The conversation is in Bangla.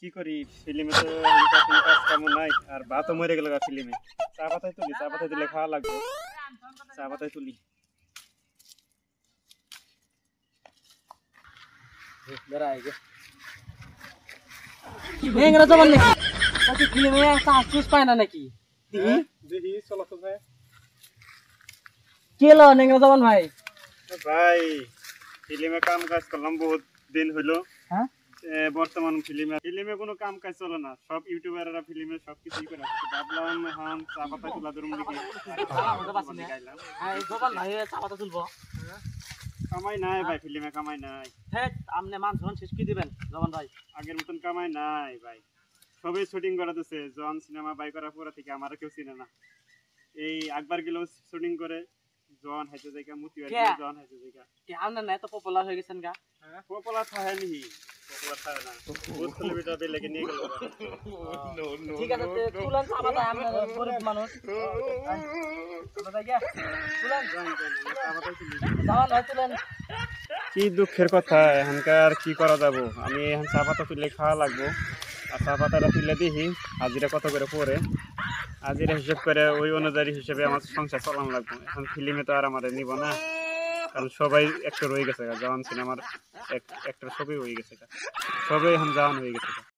কি করি ফিল্মে তো কোনো কাজ কাম নাই আর ভাতও মরে গেল ফিল্মে চা পাতায় তুলি চা পাতায় দিলে খাওয়া লাগবে চা পাতায় তুলি ভাই ফিল্মে কাম কাজ করলাম বহুত দিন হইলো বর্তমান ফিল্মে কোনো কাম কাজ চলে না সব ইউটিউবাররা ফিল্মে সব কিছুই করে ভাবলাম এখন চা পাতা তোলা ধরুন কামাই নাই ভাই ফিল্মে কামাই নাই আগের মতন কামাই নাই ভাই সবই শুটিং করা দিচ্ছে জন সিনেমা বাই করার পর থেকে আমার কেউ চিনে না এই একবার গেলেও শুটিং করে জন হাইতে জায়গা মুতি জন হাইতে জায়গা পপুলার থাকে নি পপুলার থাকে না বহুত সেলিব্রিটি বেলেগে নিয়ে গেল ঠিক আছে তুলেন চাপাতা আমরা গরিব মানুষ কি দুঃখের কথা এখানকার কি করা যাব আমি এখন চা পাতা তুলে খাওয়া লাগবো আর চা পাতাটা তুলে দেখি হাজিরা কত করে পড়ে হাজিরা হিসেব করে ওই অনুযায়ী হিসেবে আমার সংসার চালানো লাগবে এখন ফিল্মে তো আর আমার নিব না কারণ সবাই একটা রয়ে গেছে জওয়ান সিনেমার একটা ছবি হয়ে গেছে সবাই এখন জওয়ান হয়ে গেছে